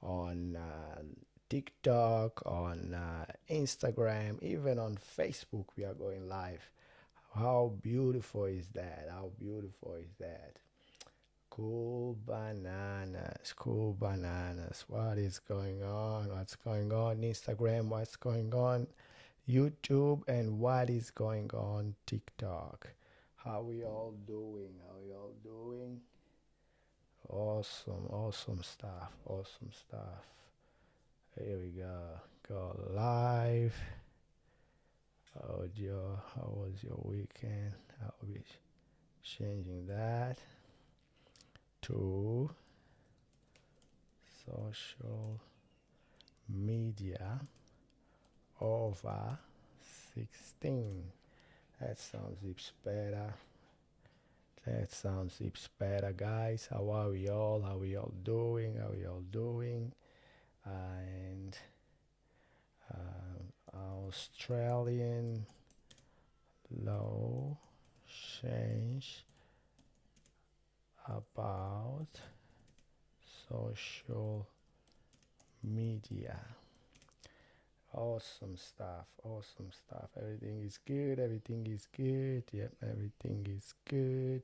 on TikTok, on Instagram, even on Facebook. We are going live. How beautiful is that? How beautiful is that? Cool bananas, cool bananas. What is going on? What's going on Instagram? What's going on YouTube? And what is going on TikTok? How we all doing? How we all doing? Awesome, awesome stuff, awesome stuff. Here we go. Go live. How was your weekend? I'll be changing that to social media over 16. That sounds heaps better. That sounds heaps better, guys. How are we all? How we all doing? How we all doing? And Australian law change about social media. Awesome stuff, awesome stuff. Everything is good, everything is good. Yep, everything is good.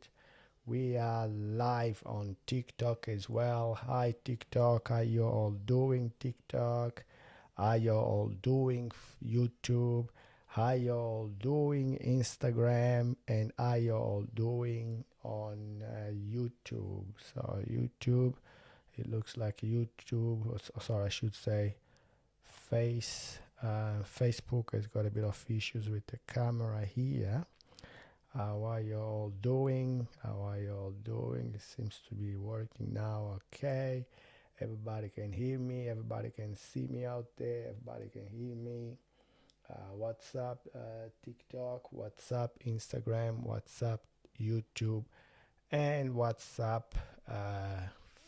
We are live on TikTok as well. Hi TikTok, how you all doing TikTok? How you all doing YouTube? How you all doing Instagram? And how you all doing on YouTube? So YouTube, it looks like YouTube, sorry, I should say Facebook has got a bit of issues with the camera here. How are you all doing? How are you all doing? It seems to be working now. Okay. Everybody can hear me. Everybody can see me out there. Everybody can hear me. What's up, TikTok? What's up, Instagram? What's up, YouTube? And what's up,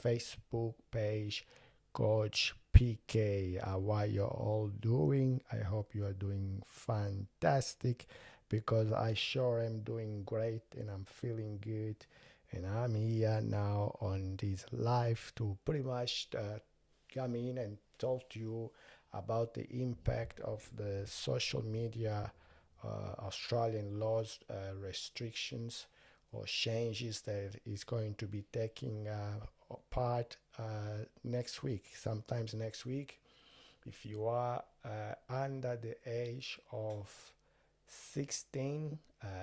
Facebook page, Coach PK. How are you all doing? I hope you are doing fantastic, because I sure am doing great and I'm feeling good. And I'm here now on this live to pretty much come in and talk to you about the impact of the social media Australian laws restrictions or changes that is going to be taking part next week, sometimes next week. If you are under the age of 16,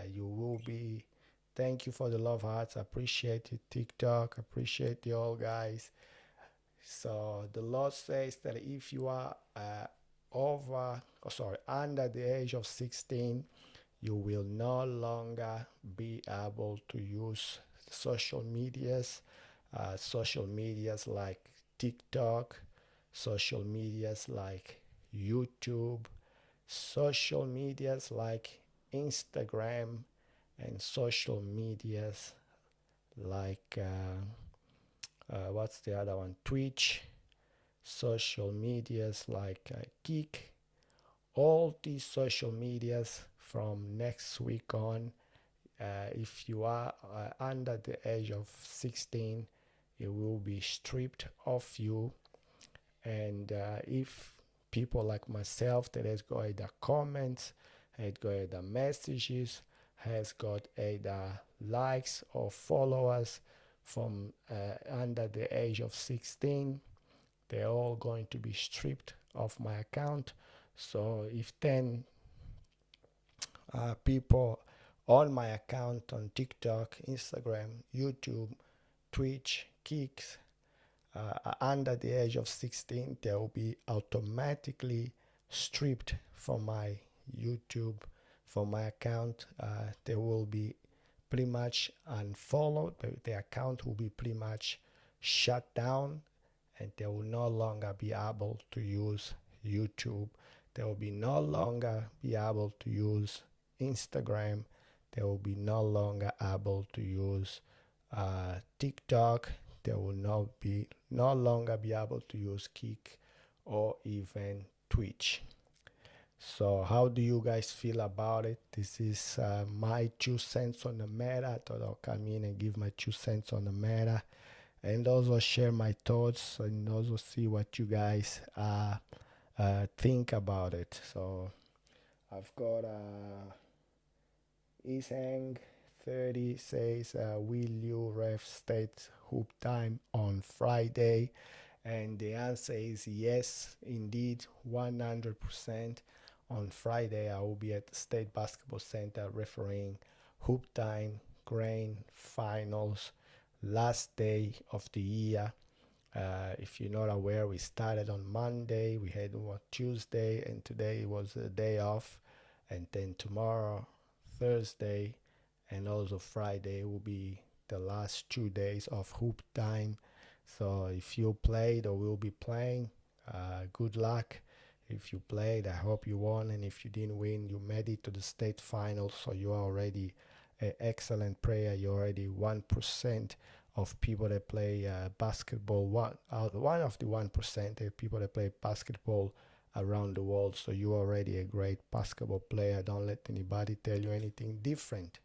you will be. Thank you for the love hearts. Appreciate it, TikTok. Appreciate you all, guys. So the law says that if you are under the age of 16, you will no longer be able to use social medias like TikTok, social medias like YouTube, social medias like Instagram, and social medias like what's the other one? Twitch, social medias like Geek. All these social medias from next week on, if you are under the age of 16, it will be stripped of you. And if people like myself that has got either comments, has got either messages, has got either likes or followers from under the age of 16, they're all going to be stripped of my account. So if 10 people on my account on TikTok, Instagram, YouTube, Twitch, Kicks are under the age of 16, they will be automatically stripped from my YouTube, from my account. They will be pretty much unfollowed. The account will be pretty much shut down, and they will no longer be able to use YouTube. They will be no longer be able to use Instagram. They will be no longer able to use TikTok. They will no longer be able to use Kick or even Twitch. So how do you guys feel about it? This is my 2 cents on the matter. I thought I'll come in and give my 2 cents on the matter. and also share my thoughts and also see what you guys think about it. So I've got Isang 30 says, will you ref state hoop time on Friday? And the answer is yes, indeed, 100%. On Friday, I will be at the State Basketball Center refereeing hoop time, grain, finals, last day of the year. If you're not aware, we started on Monday, we had what, Tuesday, and today was a day off. And then tomorrow, Thursday, and also Friday will be the last 2 days of hoop time. So if you played or will be playing, good luck. If you played, I hope you won, and if you didn't win, you made it to the state finals. So you are already an excellent player. You're already 1% of people that play basketball. One of the 1% of people that play basketball around the world. So you're already a great basketball player. Don't let anybody tell you anything different.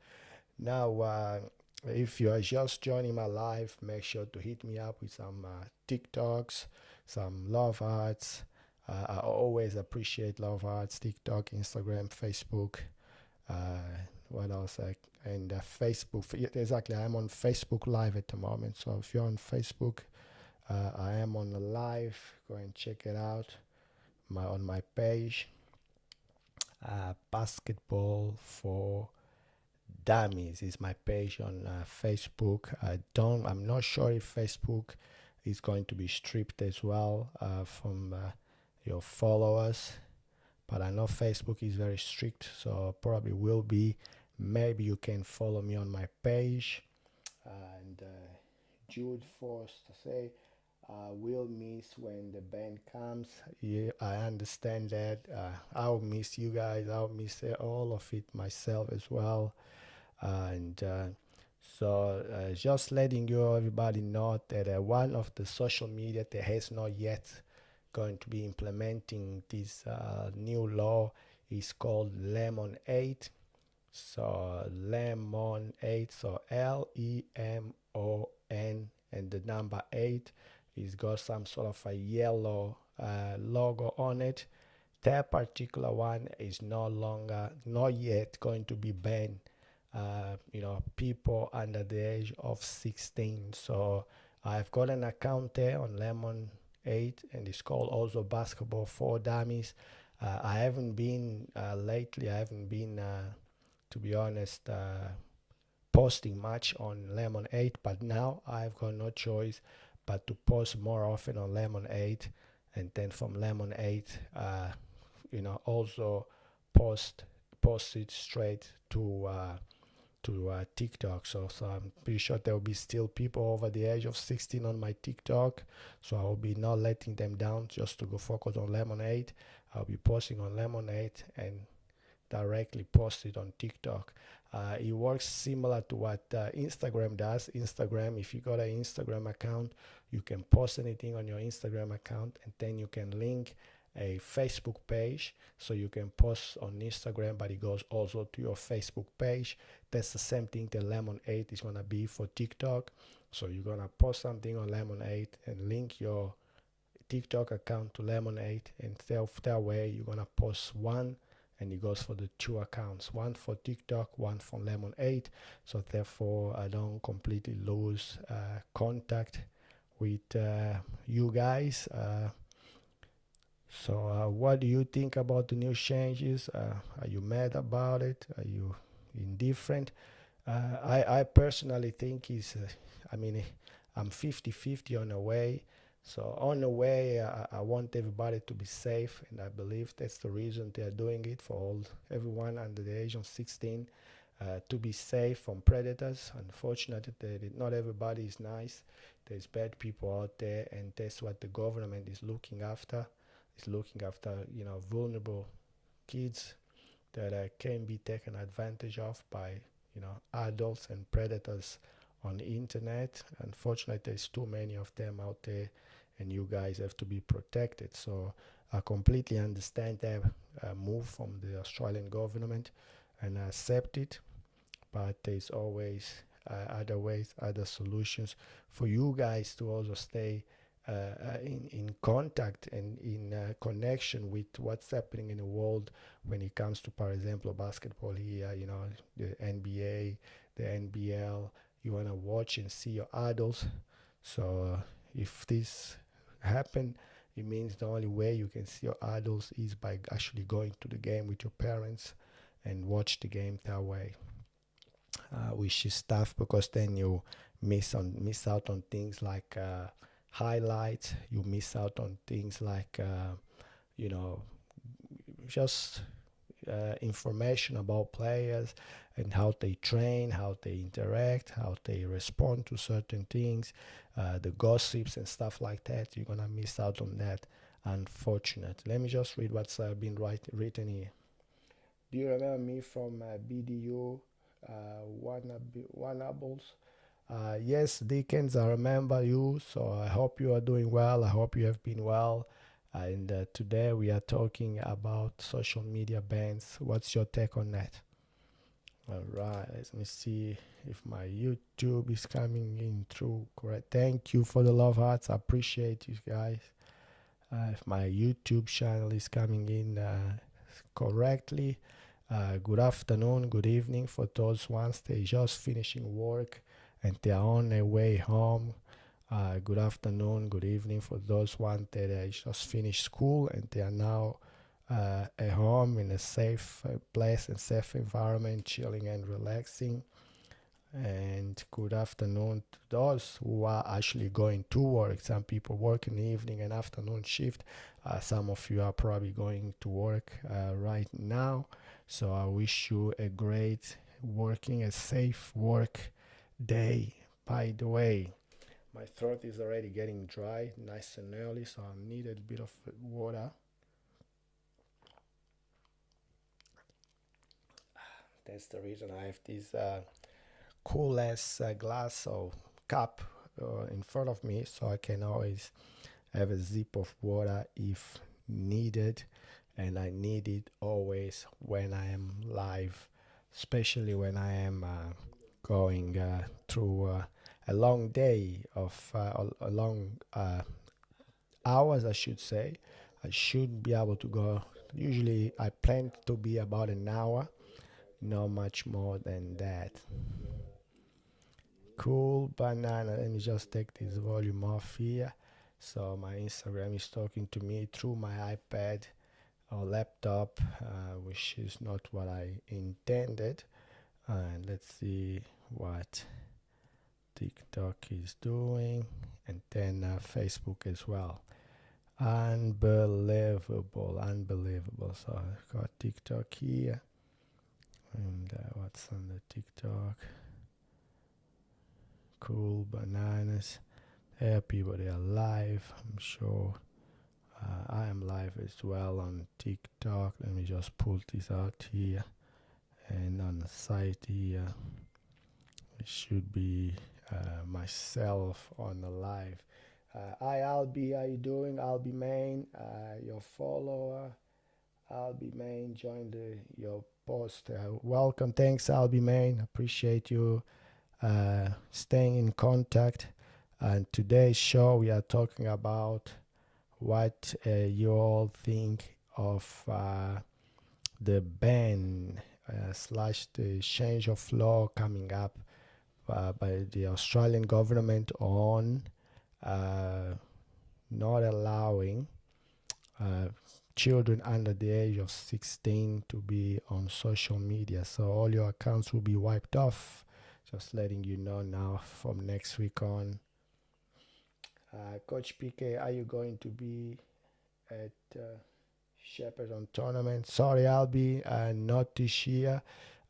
Now, if you are just joining my live, make sure to hit me up with some TikToks, some love hearts. I always appreciate love hearts, TikTok, Instagram, Facebook. What else? And Facebook. Exactly, I'm on Facebook Live at the moment. So if you're on Facebook, I am on the live. Go and check it out. On my page, Basketball for Dummies is my page on Facebook. I'm not sure if Facebook is going to be stripped as well from your followers, but I know Facebook is very strict, so probably will be. Maybe you can follow me on my page. And Jude forced to say, will miss when the band comes. Yeah, I understand that. I'll miss you guys. I'll miss all of it myself as well. And so just letting you everybody know that one of the social media that has not yet going to be implementing this new law is called Lemon 8. So Lemon 8, so Lemon and the number 8 is got some sort of a yellow logo on it. That particular one is not yet going to be banned. People under the age of 16. So I've got an account there on Lemon 8, and it's called also Basketball for Dummies. I haven't been lately. I haven't been, to be honest, posting much on Lemon 8, but now I've got no choice but to post more often on Lemon 8, and then from Lemon 8, also post it straight to TikTok. So I'm pretty sure there will be still people over the age of 16 on my TikTok. So I will be not letting them down just to go focus on Lemon 8. I'll be posting on Lemon 8 and directly post it on TikTok. It works similar to what Instagram does. Instagram, if you got an Instagram account, you can post anything on your Instagram account, and then you can link a Facebook page, so you can post on Instagram, but it goes also to your Facebook page. That's the same thing that Lemon 8 is gonna be for TikTok. So you're gonna post something on Lemon 8 and link your TikTok account to Lemon 8, and that way you're gonna post one, and it goes for the two accounts, one for TikTok, one for Lemon 8. So therefore I don't completely lose contact with you guys. So what do you think about the new changes? Are you mad about it? Are you indifferent? I personally think I'm 50-50 on the way. So on the way, I want everybody to be safe, and I believe that's the reason they are doing it for everyone under the age of 16, to be safe from predators. Unfortunately, not everybody is nice. There's bad people out there, and that's what the government is looking after. It's looking after vulnerable kids that can be taken advantage of by adults and predators on the internet. Unfortunately, there's too many of them out there, and you guys have to be protected. So I completely understand that move from the Australian government, and I accept it, but there's always other ways, other solutions for you guys to also stay in contact and in connection with what's happening in the world when it comes to, for example, basketball here, the NBA, the NBL. You want to watch and see your idols. So if this happen, it means the only way you can see your idols is by actually going to the game with your parents and watch the game that way, which is tough because then you miss out on things like highlights. You miss out on things like you know just information about players and how they train, how they interact, how they respond to certain things, the gossips and stuff like that. You're gonna miss out on that. Unfortunate. Let me just read what's been written here. Do you remember me from BDU Wannables? Yes, Dickens, I remember you. So I hope you are doing well. I hope you have been well. And today we are talking about social media bans. What's your take on that? All right, let me see if my YouTube is coming in through correct. Thank you for the love hearts. I appreciate you guys. If my YouTube channel is coming in correctly. Good afternoon, good evening for those ones they just finishing work and they are on their way home. Good afternoon, good evening for those ones that just finished school and they are now at home in a safe place and safe environment, chilling and relaxing. And good afternoon to those who are actually going to work. Some people work in the evening and afternoon shift. Some of you are probably going to work right now. So I wish you a great working, a safe work day. By the way, my throat is already getting dry, nice and early, so I need a bit of water. That's the reason I have this cool ass glass or cup in front of me, so I can always have a sip of water if needed. And I need it always when I am live, especially when I am going through a long day of a long hours, I should say. I should be able to go. Usually, I plan to be about an hour, not much more than that. Cool banana. Let me just take this volume off here. So my Instagram is talking to me through my iPad or laptop, which is not what I intended. And let's see what TikTok is doing, and then Facebook as well. Unbelievable, unbelievable. So I've got TikTok here, and what's on the TikTok? Cool bananas. There, people, they are live. I'm sure I am live as well on TikTok. Let me just pull this out here, and on the site here, it should be myself on the live. Hi Albi, how you doing? Albi Main, your follower. Albi Main joined your post. Welcome, thanks Albi Main. Appreciate you staying in contact. And today's show we are talking about what you all think of the ban slash the change of law coming up by the Australian government on not allowing children under the age of 16 to be on social media. So all your accounts will be wiped off. Just letting you know now from next week on. Coach PK, are you going to be at Shepparton tournament? Sorry, I'll be not this year.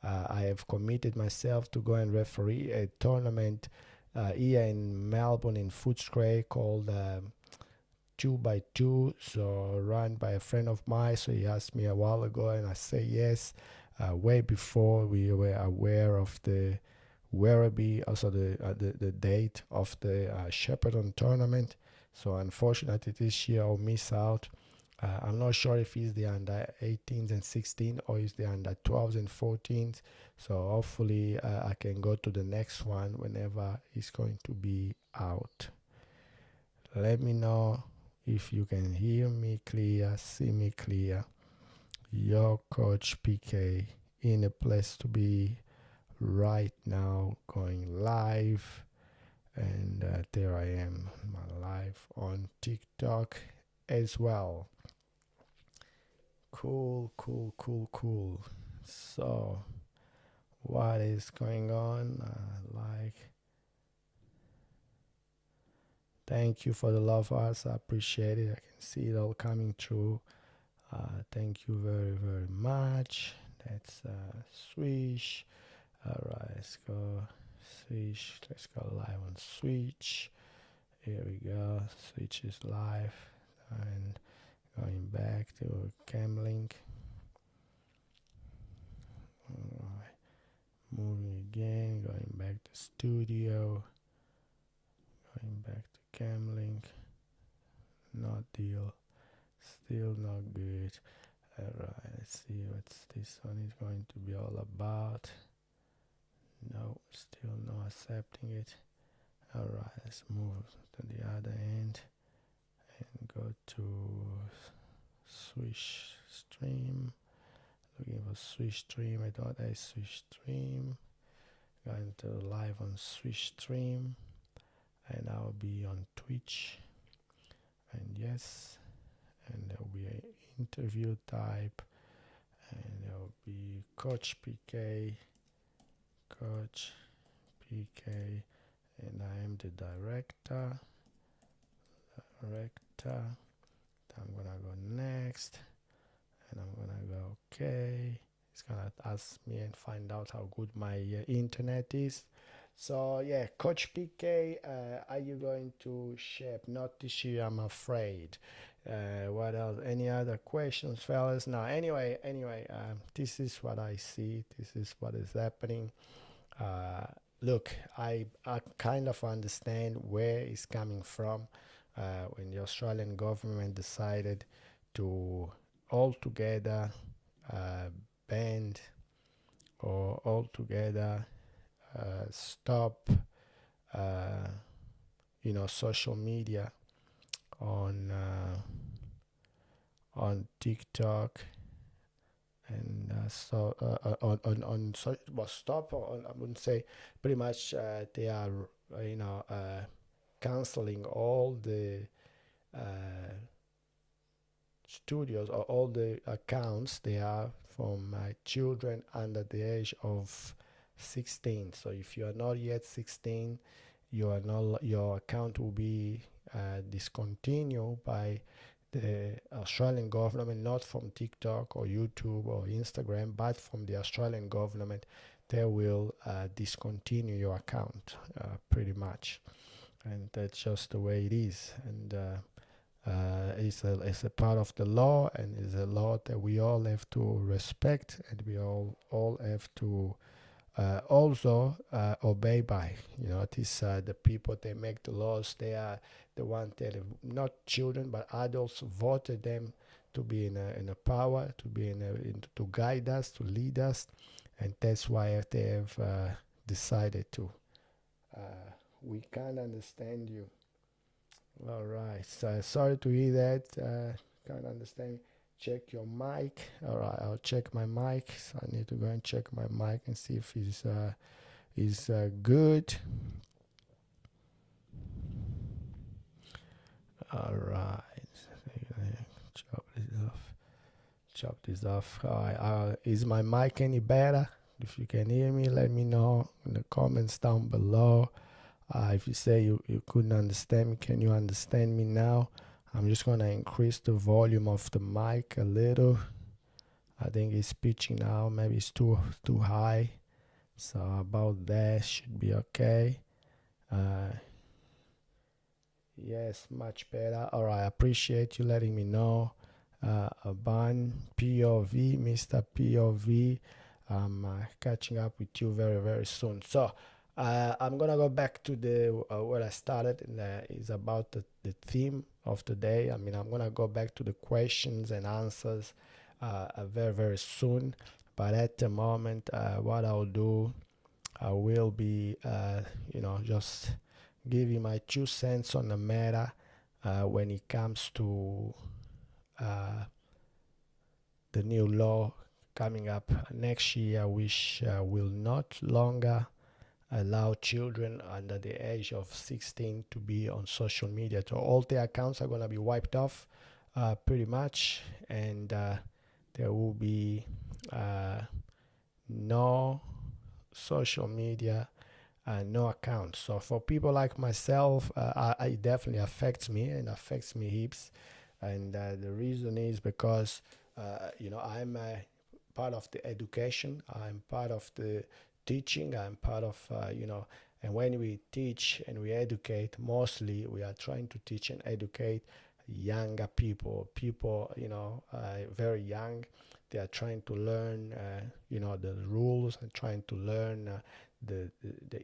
I have committed myself to go and referee a tournament here in Melbourne in Footscray called 2x2, so run by a friend of mine. So he asked me a while ago and I say yes, way before we were aware of the Werribee, also the date of the Shepparton tournament. So unfortunately this year I'll miss out. I'm not sure if he's the under 18s and 16 or he's the under 12s and 14s. So hopefully I can go to the next one whenever he's going to be out. Let me know if you can hear me clear, see me clear. Your coach PK in a place to be right now, going live. And there I am, my live on TikTok as well. Cool, cool, cool, cool. So, what is going on? Thank you for the love hearts. I appreciate it. I can see it all coming through. Thank you very, very much. That's Swish. All right, let's go. Switch. Let's go live on Switch. Here we go. Switch is live. And going back to Camlink. Alright. Moving again, going back to studio. Going back to Camlink. Not deal. Still not good. Alright, let's see what this one is going to be all about. No, still not accepting it. Alright, let's move to the other end and go to Swish stream. Looking for Swish stream. I thought I Swish stream. Going to live on Swish stream, and I'll be on Twitch. And yes, and there'll be an interview type, and there'll be Coach PK, and I am the director. I'm gonna go next, and I'm gonna go okay. It's gonna ask me and find out how good my internet is. So yeah, Coach PK, are you going to shape? Not this year, I'm afraid. What else? Any other questions, fellas? No. Anyway, this is what I see. This is what is happening. Look, I kind of understand where it's coming from. When the Australian government decided to altogether banned or altogether stop social media on TikTok and stop, or I wouldn't say, pretty much they are canceling all the studios or all the accounts they have from children under the age of 16. So if you are not yet 16, your account will be discontinued by the Australian government, not from TikTok or YouTube or Instagram, but from the Australian government. They will discontinue your account pretty much, and that's just the way it is. And it's a part of the law, and it's a law that we all have to respect, and we all have to also obey by. This the people that make the laws, they are the ones that have, not children but adults, voted them to be in a power, to be to guide us, to lead us, and that's why they have decided to. We can't understand you. All right. So sorry to hear that. Can't understand. Check your mic. All right. I'll check my mic. So I need to go and check my mic and see if it's good. All right. Chop this off. All right. Is my mic any better? If you can hear me, let me know in the comments down below. If you say you couldn't understand me, can you understand me now? I'm just going to increase the volume of the mic a little. I think it's pitching now. Maybe it's too high. So about that should be okay. Yes, much better. All right, I appreciate you letting me know. Aban, POV, Mr. POV. I'm catching up with you very, very soon. So I'm gonna go back to the where I started, and is about the theme of today. I mean, I'm gonna go back to the questions and answers very very soon. But at the moment, what I'll do, I will be, just give you my 2 cents on the matter when it comes to uh, the new law coming up next year, which will not longer allow children under the age of 16 to be on social media. So all their accounts are going to be wiped off pretty much, and there will be uh, no social media and no account. So for people like myself, it definitely affects me and affects me heaps. And the reason is because I'm part of the education. I'm part of the teaching. I'm part of And when we teach and we educate, mostly we are trying to teach and educate younger people. People, very young. They are trying to learn, the rules and trying to learn the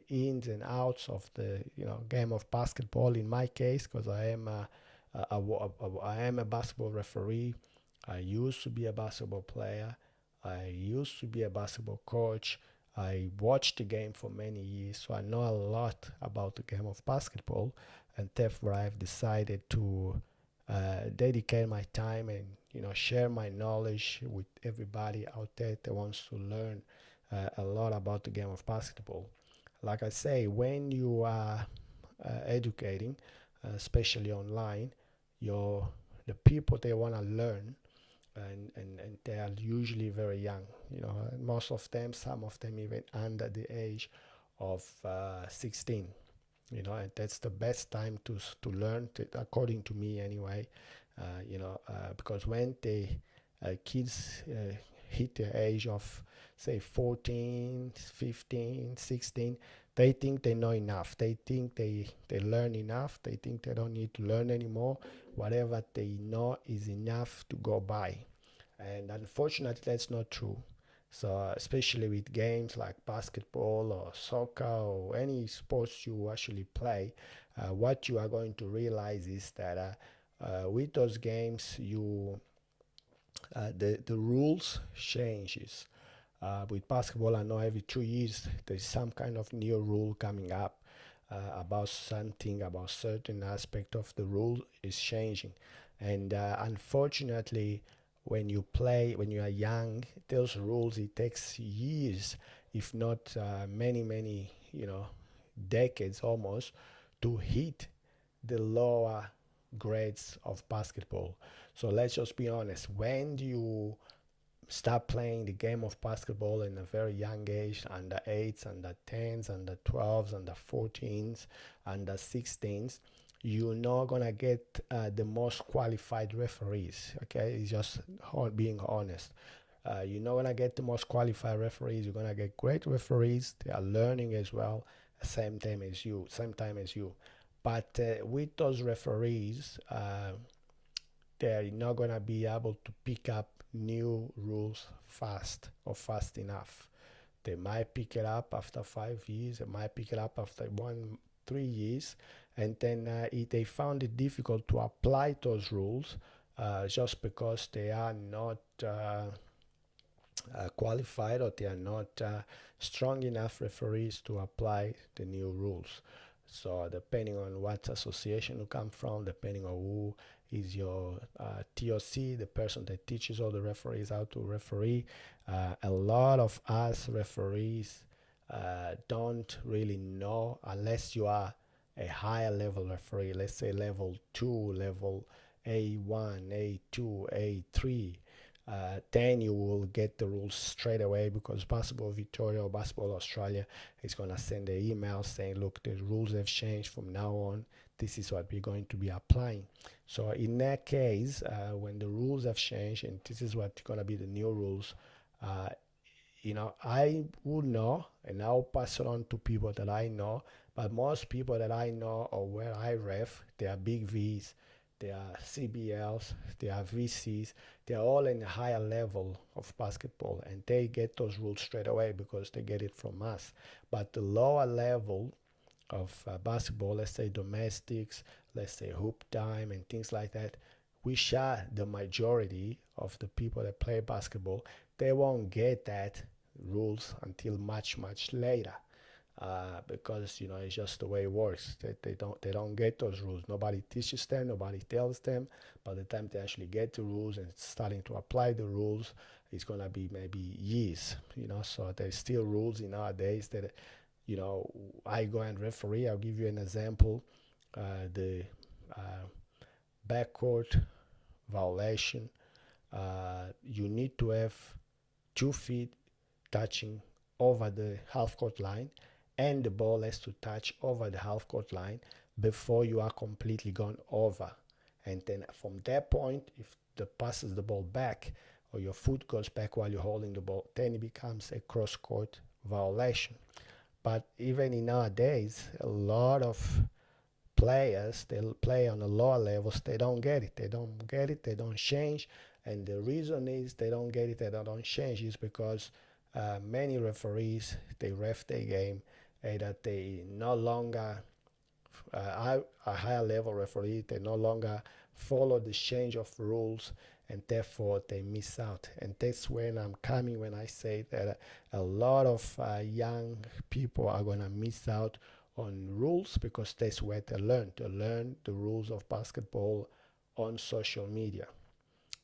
ins and outs of the game of basketball. In my case, because I am a basketball referee. I used to be a basketball player. I used to be a basketball coach. I watched the game for many years, so I know a lot about the game of basketball, and therefore I've decided to dedicate my time and share my knowledge with everybody out there that wants to learn a lot about the game of basketball. Like I say, when you are educating, especially online, your the people they want to learn, and they are usually very young. Most of them, some of them even under the age of 16. And that's the best time to learn, according to me anyway. Because when they kids hit the age of say 14, 15, 16, they think they know enough. They think they learn enough. They think they don't need to learn anymore. Whatever they know is enough to go by. And unfortunately, that's not true. So, especially with games like basketball or soccer or any sports you actually play, what you are going to realize is that with those games, the rules changes. With basketball, I know every 2 years there's some kind of new rule coming up about something, about certain aspect of the rule is changing. And unfortunately, when you are young, those rules, it takes years, if not many, decades almost, to hit the lower grades of basketball. So let's just be honest. When do you start playing the game of basketball in a very young age, under 8s, under 10s, under 12s, under 14s, under 16s, you're not gonna get the most qualified referees. Okay, it's just being honest. You're not gonna get the most qualified referees. You're gonna get great referees. They are learning as well, same time as you. But with those referees, they're not going to be able to pick up new rules fast or fast enough. They might pick it up after 5 years, they might pick it up after 3 years, and then they found it difficult to apply those rules just because they are not qualified, or they are not strong enough referees to apply the new rules. So depending on what association you come from, depending on who is your TOC, the person that teaches all the referees how to referee, a lot of us referees don't really know, unless you are a higher level referee, let's say level 2, level A1, A2, A3. Then you will get the rules straight away, because Basketball Victoria or Basketball Australia is going to send an email saying, look, the rules have changed from now on. This is what we're going to be applying. So in that case, when the rules have changed and this is what's going to be the new rules, uh, I will know and I'll pass it on to people that I know. But most people that I know or where I ref, they are big V's. there are CBLs, there are VCs, they're all in a higher level of basketball, and they get those rules straight away because they get it from us. But the lower level of basketball, let's say domestics, let's say hoop time and things like that, which are the majority of the people that play basketball, they won't get that rules until much, much later. Because it's just the way it works. They don't get those rules. Nobody teaches them. Nobody tells them. By the time they actually get the rules and starting to apply the rules, it's gonna be maybe years. So there's still rules in nowadays that I go and referee. I'll give you an example. The backcourt violation. You need to have 2 feet touching over the half court line, and the ball has to touch over the half court line before you are completely gone over. And then from that point, if the passes the ball back or your foot goes back while you're holding the ball, then it becomes a cross court violation. But even in nowadays, a lot of players, they play on the lower levels, they don't get it. They don't change. And the reason is they don't get it, they don't change is because many referees, they ref their game, that they no longer a higher level referee, they no longer follow the change of rules, and therefore they miss out. And that's when I'm coming when I say that a lot of young people are going to miss out on rules because that's where they learn the rules of basketball on social media,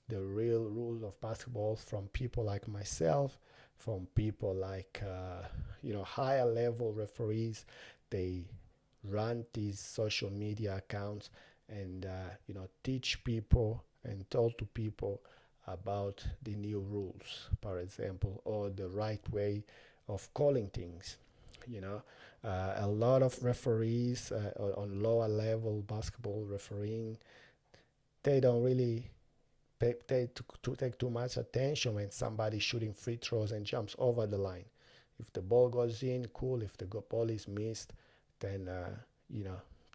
the real rules of basketball from people like myself, from people like higher level referees. They run these social media accounts and teach people and tell to people about the new rules, for example, or the right way of calling things. A lot of referees on lower level basketball refereeing, they don't really take too much attention when somebody's shooting free throws and jumps over the line. If the ball goes in, cool. If the ball is missed, then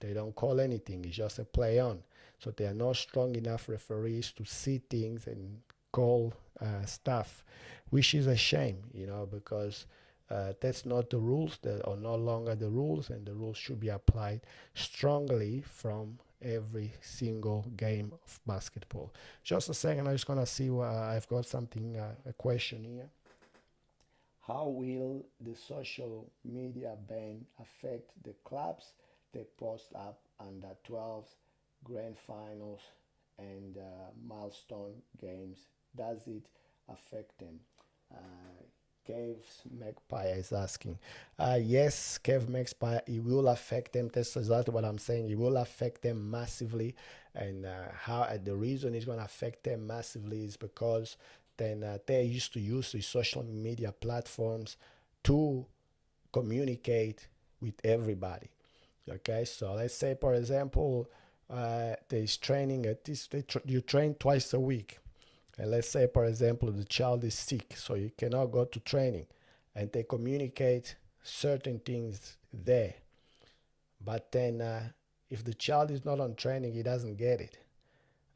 they don't call anything. It's just a play on. So they are not strong enough referees to see things and call stuff, which is a shame, because that's not the rules. That are no longer the rules, and the rules should be applied strongly from every single game of basketball. Just a second, I'm just gonna see what I've got something, a question here. How will the social media ban affect the clubs that post up under 12s, grand finals, and milestone games? Does it affect them? Uh, Caves Magpie is asking. Yes, Cave Magpie, it will affect them. That's exactly what I'm saying. It will affect them massively. And the reason it's going to affect them massively is because then they used to use the social media platforms to communicate with everybody. Okay, so let's say, for example, there's training at this, you train twice a week. And let's say, for example, the child is sick, so you cannot go to training, and they communicate certain things there. But then, if the child is not on training, he doesn't get it.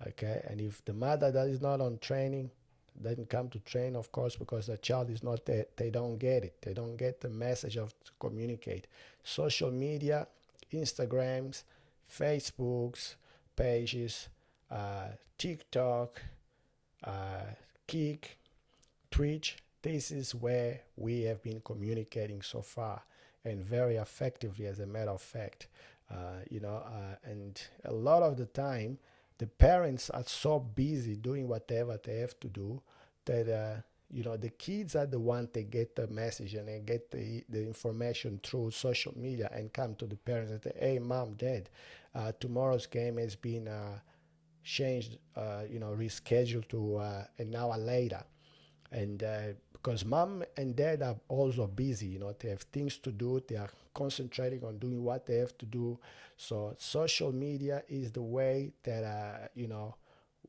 Okay, and if the mother that is not on training doesn't come to train, of course, because the child is not there, they don't get it. They don't get the message of to communicate. Social media, Instagrams, Facebooks, pages, TikTok, Kick, Twitch. This is where we have been communicating so far, and very effectively, as a matter of fact. And a lot of the time, the parents are so busy doing whatever they have to do that the kids are the ones that get the message and they get the information through social media and come to the parents and say, hey, mom, dad, tomorrow's game has been changed, rescheduled to an hour later. And because mom and dad are also busy, they have things to do, they are concentrating on doing what they have to do. So social media is the way that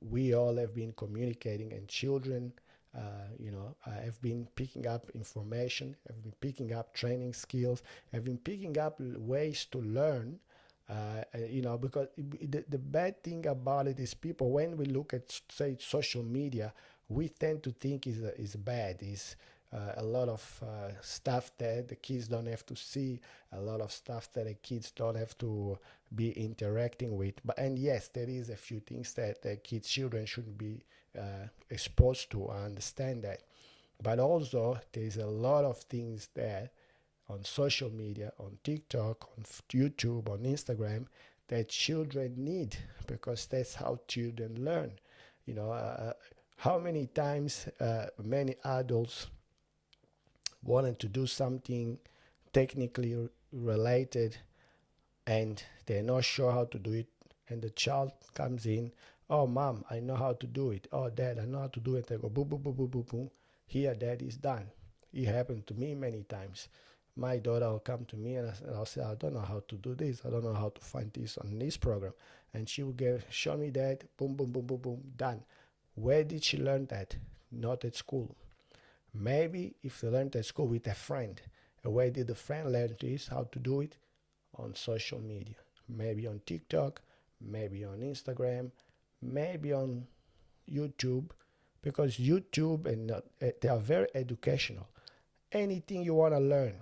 we all have been communicating, and children have been picking up information, have been picking up training skills, have been picking up ways to learn Because the bad thing about it is people, when we look at, say, social media, we tend to think is bad, is a lot of stuff that the kids don't have to see, a lot of stuff that the kids don't have to be interacting with. But and yes, there is a few things that the kids, children shouldn't be exposed to. I understand that, but also there is a lot of things there on social media, on TikTok, on YouTube, on Instagram, that children need, because that's how children learn. You know, how many times many adults wanted to do something technically related, and they're not sure how to do it, and the child comes in, oh mom, I know how to do it, oh dad, I know how to do it. They go boom, boom, boom, boom, boom, boom, here, dad, is done. It happened to me many times. My daughter will come to me, and I'll say, I don't know how to do this, I don't know how to find this on this program, and she will show me that, boom, boom, boom, boom, boom, done. Where did she learn that? Not at school. Maybe if they learned at school with a friend, where did the friend learn this, how to do it? On social media, maybe on TikTok, maybe on Instagram, maybe on YouTube, because YouTube and they are very educational. Anything you want to learn,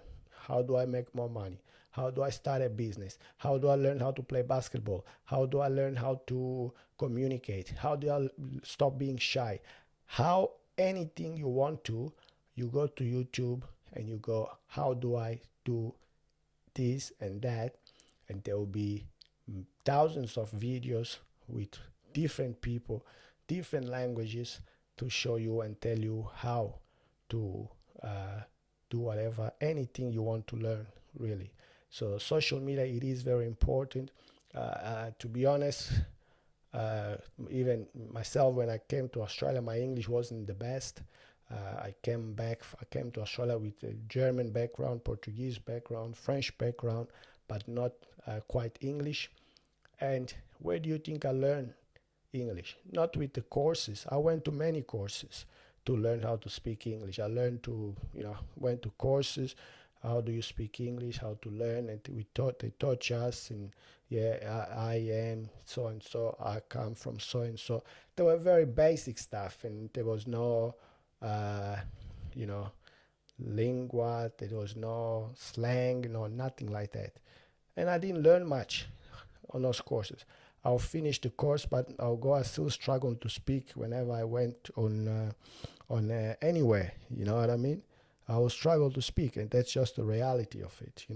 how do I make more money? How do I start a business? How do I learn how to play basketball? How do I learn how to communicate? How do I stop being shy? How, anything you want to, you go to YouTube and you go, how do I do this and that? And there will be thousands of videos with different people, different languages, to show you and tell you how to do whatever, anything you want to learn, really. So social media, it is very important. To be honest, uh, even myself, when I came to Australia, my English wasn't the best. I came to Australia with a German background, Portuguese background, French background, but not quite English. And where do you think I learned English? Not with the courses. I went to many courses to learn how to speak English. I learned to, went to courses. How do you speak English? How to learn? And they taught us, and yeah, I am so and so. I come from so and so. They were very basic stuff, and there was no, uh, you know, lingua. There was no slang, no nothing like that. And I didn't learn much on those courses. I'll finish the course, but I'll go. I still struggle to speak whenever I went on anywhere. You know what I mean? I will struggle to speak, and that's just the reality of it.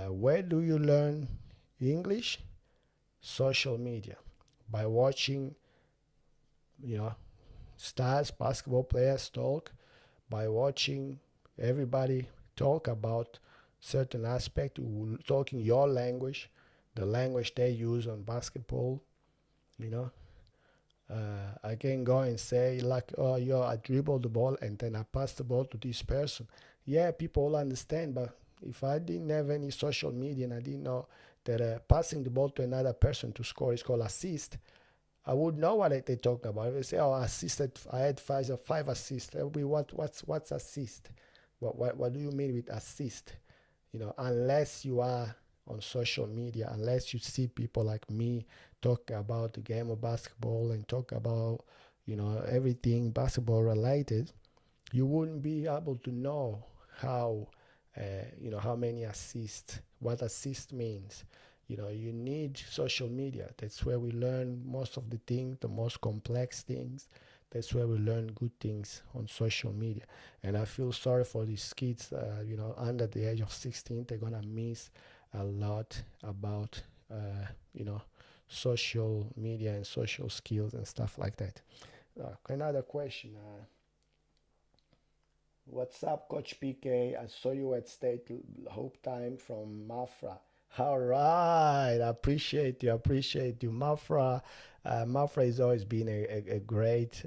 Where do you learn English? Social media, by watching, you know, stars, basketball players talk, by watching everybody talk about certain aspect, talking your language, the language they use on basketball. You know, I can go and say like, oh, I dribble the ball and then I pass the ball to this person. Yeah, people understand, but if I didn't have any social media and I didn't know that passing the ball to another person to score is called assist, I would know what they talk about. If they say, "Oh, assisted, I had five assists," that would be what's assist? What do you mean with assist? Unless you are on social media, unless you see people like me talk about the game of basketball and talk about everything basketball related, you wouldn't be able to know how how many assists, what assist means. You need social media. That's where we learn most of the things, the most complex things. That's where we learn good things, on social media. And I feel sorry for these kids, under the age of 16. They're gonna miss a lot about you know social media and social skills and stuff like that. Another question. What's up, Coach PK? I saw you at State Hope Time from Mafra. All right, I appreciate you, Mafra. Mafra has always been a great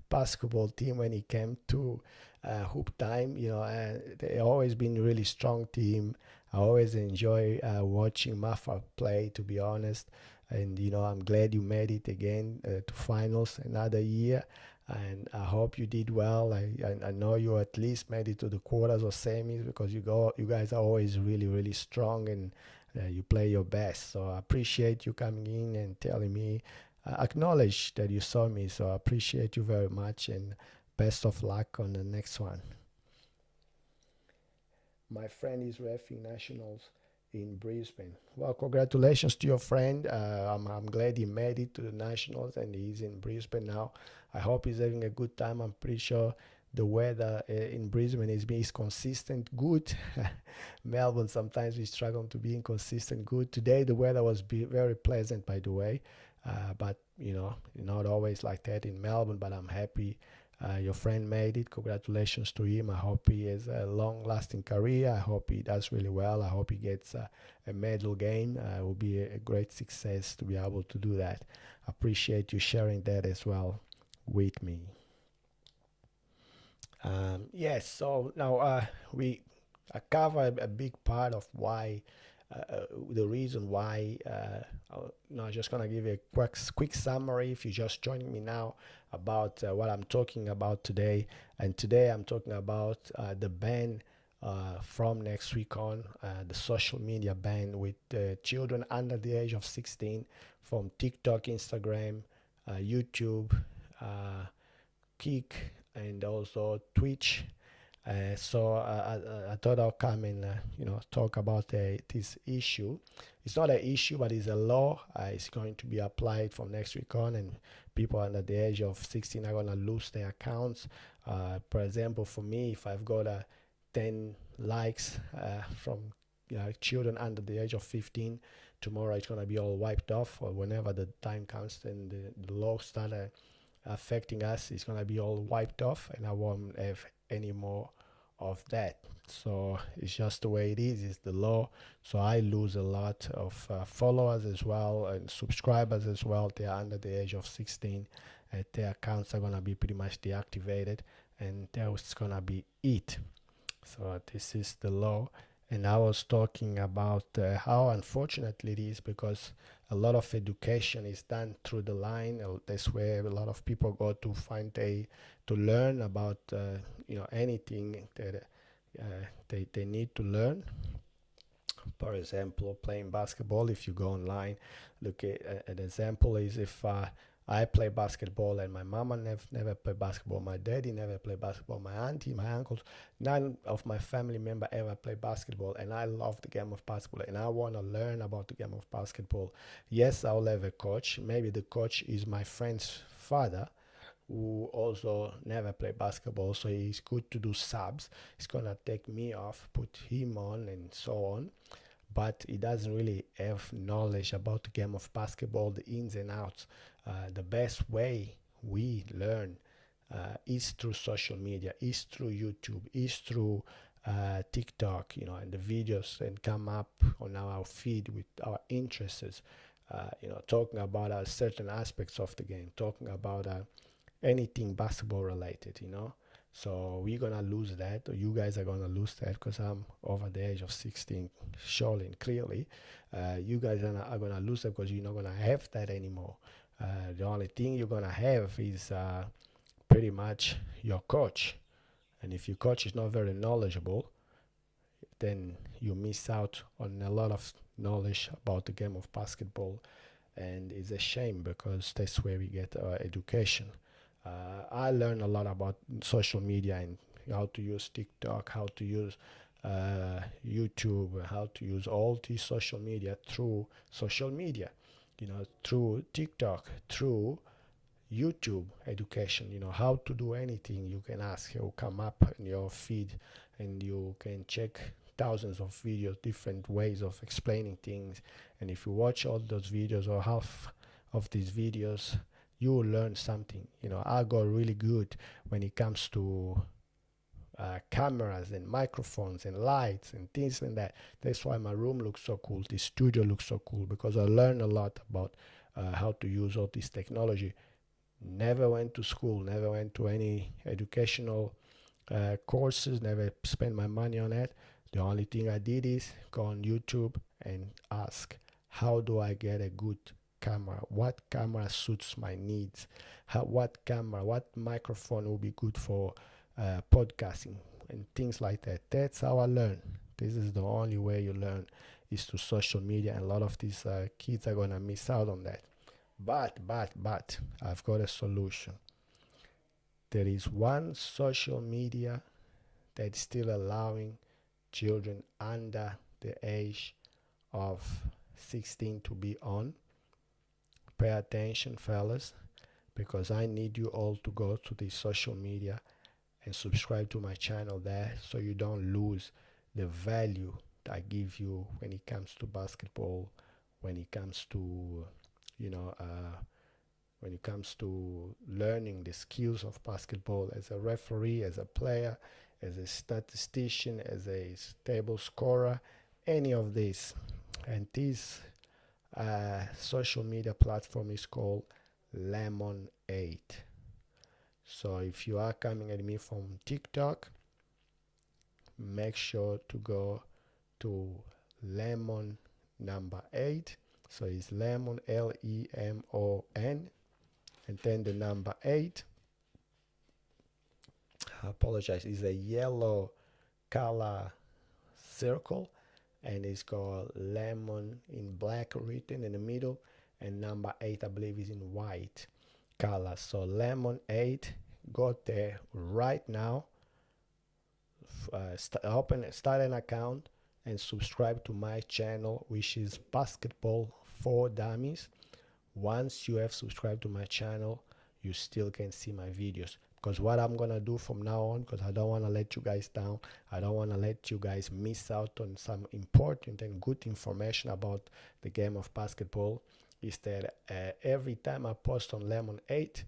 basketball team when it came to hoop time. They always been a really strong team. I always enjoy watching Mafra play, to be honest. And I'm glad you made it again to finals another year, and I hope you did well. I know you at least made it to the quarters or semis, because you guys are always really, really strong and you play your best. So I appreciate you coming in and telling me, acknowledge that you saw me. So I appreciate you very much, and best of luck on the next one. My friend is reffing nationals in Brisbane. Well, congratulations to your friend. I'm glad he made it to the nationals and he's in Brisbane now. I hope he's having a good time. I'm pretty sure the weather in Brisbane is consistent good. Melbourne sometimes we struggle to be inconsistent good. Today the weather was very pleasant, by the way, but not always like that in Melbourne. But I'm happy your friend made it. Congratulations to him. I hope he has a long-lasting career. I hope he does really well. I hope he gets a medal game. It will be a great success to be able to do that. Appreciate you sharing that as well with me. Yes, so now we cover a big part of why, the reason why. I'm just gonna give you a quick summary if you're just joining me now about what I'm talking about today. And today I'm talking about the ban from next week on, the social media ban with children under the age of 16 from TikTok, Instagram, YouTube, uh, Kick, and also Twitch. So I thought I'll come and talk about this issue. It's not an issue, but it's a law. It's going to be applied from next week on, and people under the age of 16 are going to lose their accounts. For example, for me, if I've got 10 likes from children under the age of 15, tomorrow it's going to be all wiped off, or whenever the time comes, then the law starts affecting us, it's going to be all wiped off, and I won't have any more of that. So it's just the way it is. It's the law. So I lose a lot of followers as well and subscribers as well. They are under the age of 16. Their accounts are going to be pretty much deactivated, and that's going to be it. So this is the law. And I was talking about how unfortunately it is, because a lot of education is done through the line. That's where a lot of people go to find to learn about anything that they need to learn. For example, playing basketball. If you go online, look at an example is if I play basketball and my mama never played basketball, my daddy never played basketball, my auntie, my uncles, none of my family member ever played basketball, and I love the game of basketball and I want to learn about the game of basketball. Yes, I'll have a coach. Maybe the coach is my friend's father who also never played basketball, so it's good to do subs. It's gonna take me off, put him on, and so on, but he doesn't really have knowledge about the game of basketball, the ins and outs. The best way we learn is through social media, is through YouTube, is through TikTok, and the videos and come up on our feed with our interests, talking about certain aspects of the game, talking about anything basketball related. So we're gonna lose that, or you guys are gonna lose that, because I'm over the age of 16, surely and clearly. You guys are gonna lose it because you're not gonna have that anymore. The only thing you're gonna have is pretty much your coach, and if your coach is not very knowledgeable, then you miss out on a lot of knowledge about the game of basketball, and it's a shame because that's where we get our education. I learned a lot about social media and how to use TikTok, how to use YouTube, how to use all these social media through social media, through TikTok, through YouTube education, how to do anything. You can ask, it will come up in your feed, and you can check thousands of videos, different ways of explaining things. And if you watch all those videos or half of these videos, you will learn something. I got really good when it comes to cameras and microphones and lights and things like that. That's why my room looks so cool. This studio looks so cool, because I learned a lot about how to use all this technology. Never went to school, never went to any educational courses, never spent my money on it. The only thing I did is go on YouTube and ask, how do I get a good camera? What camera suits my needs? What microphone will be good for podcasting and things like that? That's how I learn. This is the only way you learn, is through social media, and a lot of these kids are gonna miss out on that. But I've got a solution. There is one social media that's still allowing children under the age of 16 to be on. Pay attention, fellas, because I need you all to go to the social media and subscribe to my channel there, so you don't lose the value that I give you when it comes to basketball, when it comes to, you know, when it comes to learning the skills of basketball as a referee, as a player, as a statistician, as a table scorer, any of this. And this social media platform is called Lemon 8. So if you are coming at me from TikTok, make sure to go to Lemon number 8. So it's Lemon, Lemon, and then the number 8. I apologize, it's a yellow color circle, and it's got lemon in black written in the middle, and number 8 I believe is in white color. So Lemon 8, go there right now, start an account and subscribe to my channel, which is Basketball for Dummies. Once you have subscribed to my channel, you still can see my videos, because what I'm gonna do from now on, because I don't want to let you guys down, I don't want to let you guys miss out on some important and good information about the game of basketball, is that every time I post on Lemon 8,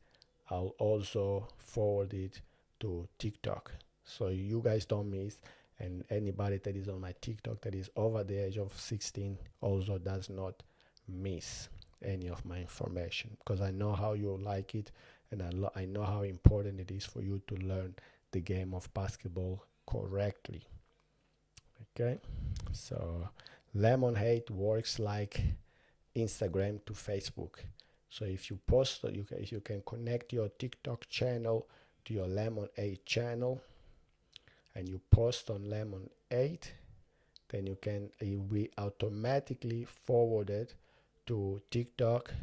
I'll also forward it to TikTok, so you guys don't miss. And anybody that is on my TikTok that is over the age of 16 also does not miss any of my information, because I know how you like it, and I know how important it is for you to learn the game of basketball correctly. Okay, so Lemon 8 works like Instagram to Facebook. So if you post, if you can connect your TikTok channel to your Lemon 8 channel, and you post on Lemon 8, then it will be automatically forwarded to TikTok.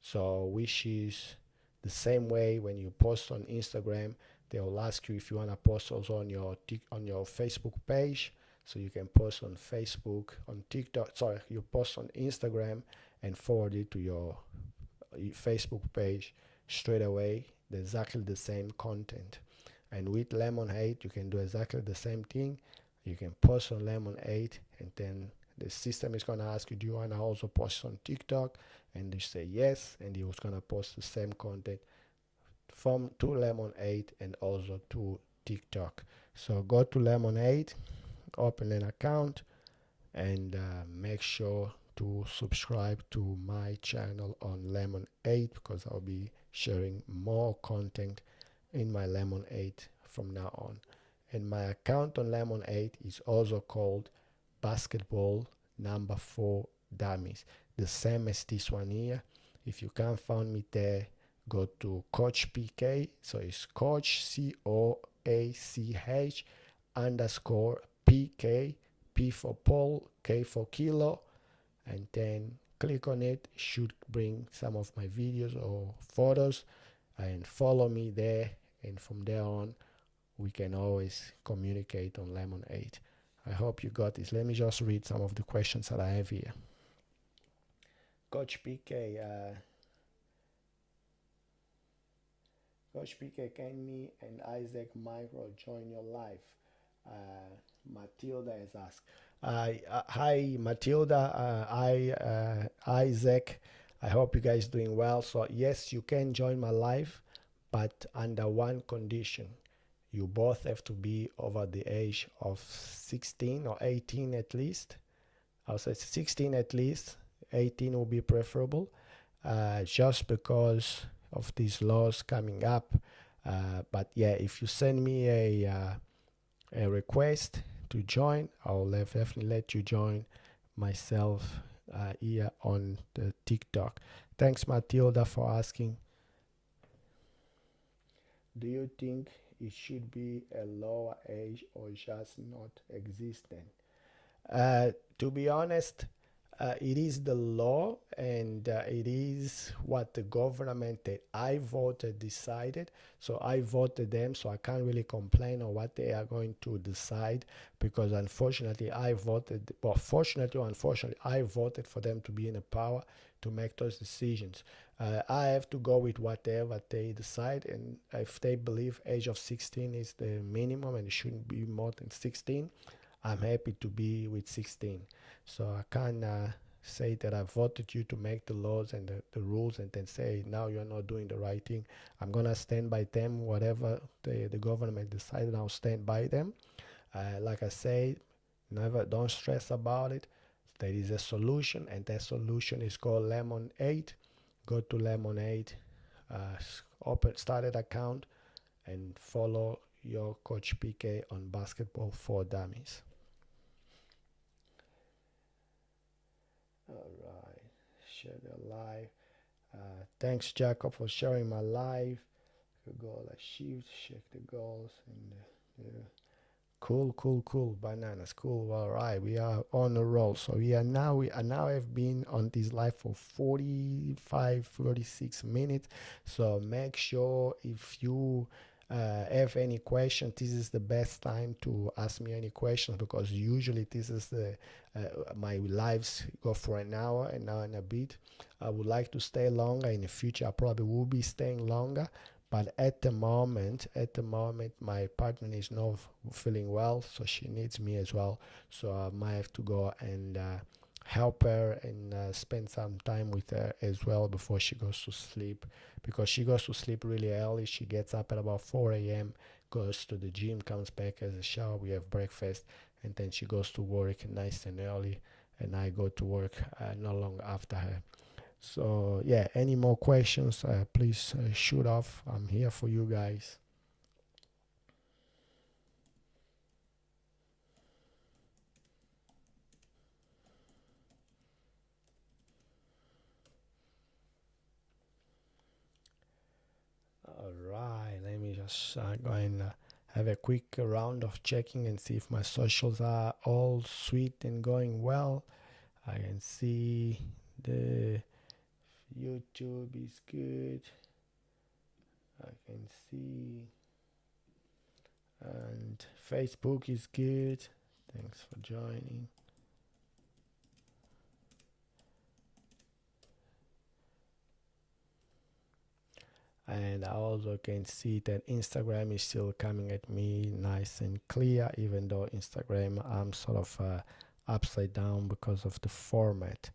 So which is the same way when you post on Instagram, they will ask you if you want to post also on your Facebook page. So you can post on Facebook, on TikTok, sorry, you post on Instagram and forward it to your Facebook page straight away, exactly the same content. And with Lemon 8, you can do exactly the same thing. You can post on Lemon 8, and then the system is going to ask you, do you want to also post on TikTok? And you say yes, and he was going to post the same content from to Lemon 8 and also to TikTok. So go to Lemon 8, open an account, and make sure to subscribe to my channel on Lemon 8, because I'll be sharing more content in my Lemon 8 from now on. And my account on Lemon 8 is also called Basketball number 4 Dummies, the same as this one here. If you can't find me there, go to Coach PK. So it's Coach COACH underscore PK, P for Paul, K for Kilo, and then click on it. It should bring some of my videos or photos, and follow me there, and from there on we can always communicate on Lemon 8. I hope you got this. Let me just read some of the questions that I have here. Coach PK, can me and Isaac Micro join your live? Matilda has asked. Hi Matilda, Isaac, I hope you guys doing well. So yes, you can join my live, but under one condition. You both have to be over the age of 16 or 18 at least. I'll say 16 at least, 18 will be preferable, just because of these laws coming up. But yeah, if you send me a request to join, I'll definitely let you join myself here on the TikTok. Thanks Matilda for asking. Do you think it should be a lower age or just not existent? To be honest, it is the law and it is what the government that I voted decided. So I voted them, so I can't really complain on what they are going to decide because unfortunately I voted, well, fortunately or unfortunately, I voted for them to be in the power to make those decisions. I have to go with whatever they decide, and if they believe age of 16 is the minimum and it shouldn't be more than 16, I'm happy to be with 16. So I can't say that I voted you to make the laws and the rules and then say now you're not doing the right thing. I'm going to stand by them. Whatever the government decided, I'll stand by them. Like I say, never don't stress about it. There is a solution, and that solution is called Lemonade. Go to Lemonade, start an account, and follow your coach PK on Basketball for Dummies. All right, share the live. Thanks, Jacob, for sharing my live. Goal achieved. Check the goals and cool, cool, cool. Bananas, cool. All right, we are on a roll. So we now have been on this live for 45, 46 minutes. So make sure if you have any questions, this is the best time to ask me any questions because usually this is the my lives go for an hour and a bit. I would like to stay longer in the future. I probably will be staying longer, but at the moment, my partner is not feeling well, so she needs me as well. So I might have to go and help her and spend some time with her as well before she goes to sleep. Because she goes to sleep really early. She gets up at about 4 a.m., goes to the gym, comes back, has a shower, we have breakfast, and then she goes to work nice and early. And I go to work not long after her. So yeah, any more questions, please shoot off. I'm here for you guys. All right, let me just go and have a quick round of checking and see if my socials are all sweet and going well. I can see the YouTube is good. I can see, and Facebook is good. Thanks for joining. And I also can see that Instagram is still coming at me nice and clear, even though Instagram I'm sort of upside down because of the format.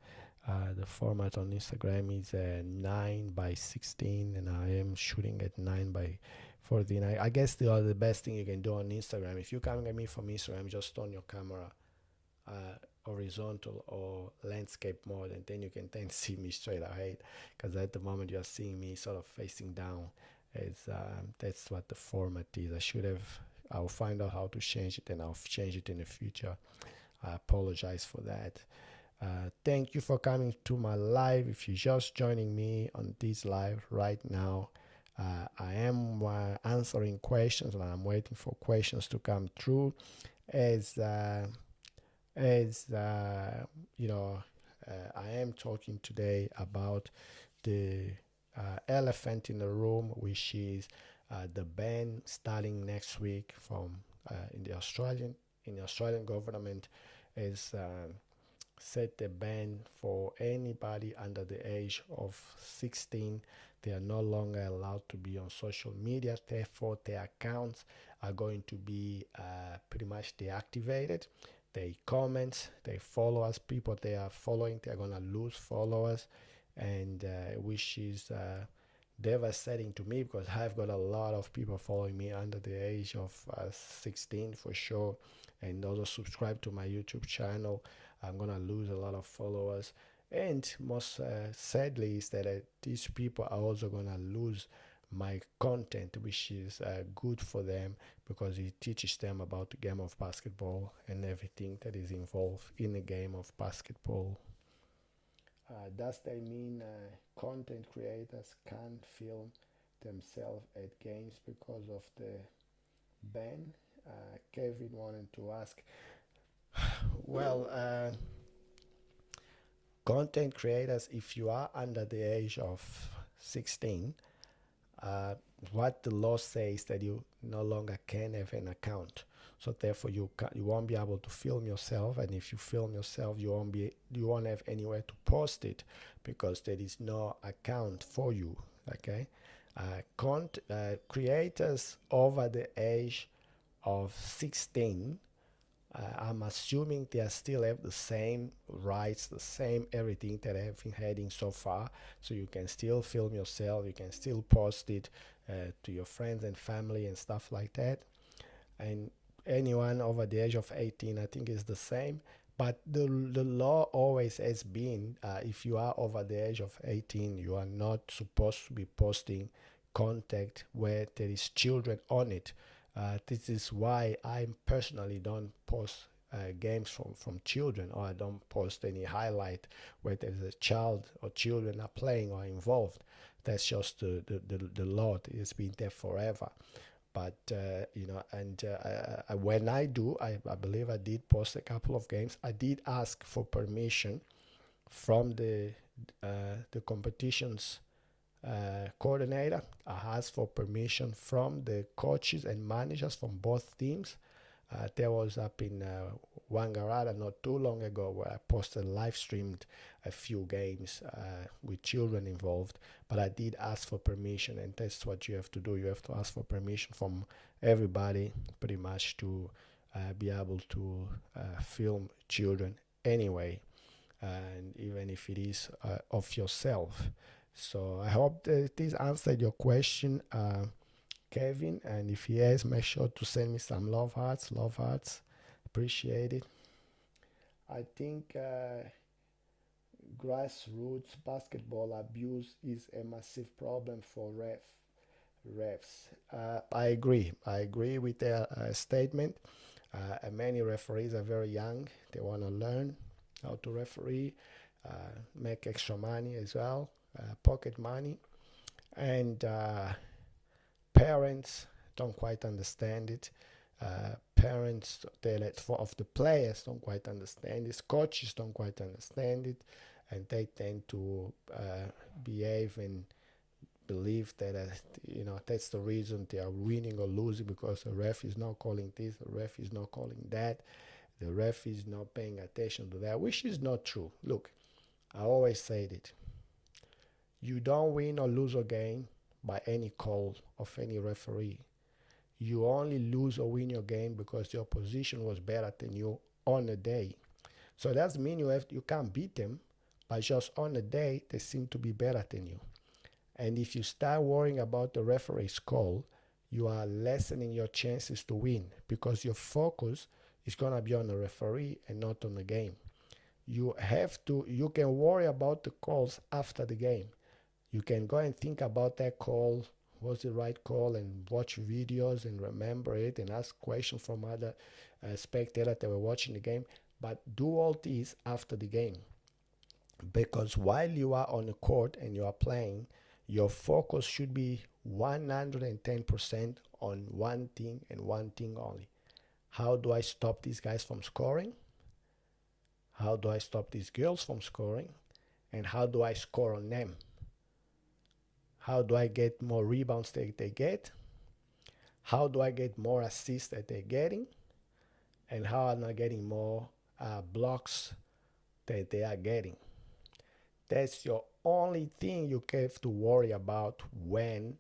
The format on Instagram is 9 by 16, and I am shooting at 9 by 14. I guess the best thing you can do on Instagram, if you're coming at me from Instagram, just turn your camera horizontal or landscape mode, and then you can then see me straight ahead, because at the moment you're seeing me sort of facing down. It's That's what the format is. I'll find out how to change it, and I'll change it in the future. I apologize for that. Thank you for coming to my live. If you're just joining me on this live right now, I am answering questions, and I'm waiting for questions to come through as as you know, I am talking today about the elephant in the room, which is the ban starting next week from in the Australian government is set a ban for anybody under the age of 16. They are no longer allowed to be on social media. Therefore, their accounts are going to be pretty much deactivated. They comment, they follow us. People they are following, they're going to lose followers, and which is devastating to me because I've got a lot of people following me under the age of 16 for sure, and also subscribe to my YouTube channel. I'm gonna lose a lot of followers, and most sadly is that these people are also gonna lose my content, which is good for them because it teaches them about the game of basketball and everything that is involved in the game of basketball. Does that mean content creators can't film themselves at games because of the ban. Kevin wanted to ask, well, content creators, if you are under the age of 16, uh, what the law says that you no longer can have an account. So therefore, you won't be able to film yourself, and if you film yourself, you won't have anywhere to post it because there is no account for you. Okay, creators over the age of 16, I'm assuming they still have the same rights, the same everything that I have been having so far. So you can still film yourself, you can still post it to your friends and family and stuff like that. And anyone over the age of 18, I think is the same. But the law always has been, if you are over the age of 18, you are not supposed to be posting content where there is children on it. This is why I personally don't post games from children, or I don't post any highlight where there's a child or children are playing or involved. That's just the law. It's been there forever. But and when I do, I believe I did post a couple of games. I did ask for permission from the competitions coordinator. I asked for permission from the coaches and managers from both teams. There was up in Wangaratta not too long ago where I posted live streamed a few games with children involved, but I did ask for permission, and that's what you have to do. You have to ask for permission from everybody pretty much to be able to film children anyway, and even if it is of yourself. So I hope that this answered your question, Kevin. And if he has, make sure to send me some love hearts. Love hearts. Appreciate it. I think grassroots basketball abuse is a massive problem for refs. I agree. I agree with their statement. Many referees are very young. They want to learn how to referee, make extra money as well, pocket money, and parents don't quite understand it. Parents of the players don't quite understand it. Coaches don't quite understand it, and they tend to behave and believe that that's the reason they are winning or losing, because the ref is not calling this, the ref is not calling that, the ref is not paying attention to that, which is not true. Look, I always said it. You don't win or lose a game by any call of any referee. You only lose or win your game because your opposition was better than you on the day. So that doesn't mean you can't beat them, but just on the day they seem to be better than you. And if you start worrying about the referee's call, you are lessening your chances to win because your focus is going to be on the referee and not on the game. You can worry about the calls after the game. You can go and think about that call, was the right call, and watch videos and remember it and ask questions from other spectators that were watching the game. But do all these after the game. Because while you are on the court and you are playing, your focus should be 110% on one thing and one thing only. How do I stop these guys from scoring? How do I stop these girls from scoring? And how do I score on them? How do I get more rebounds that they get? How do I get more assists that they're getting? And how am I getting more blocks that they are getting? That's your only thing you have to worry about when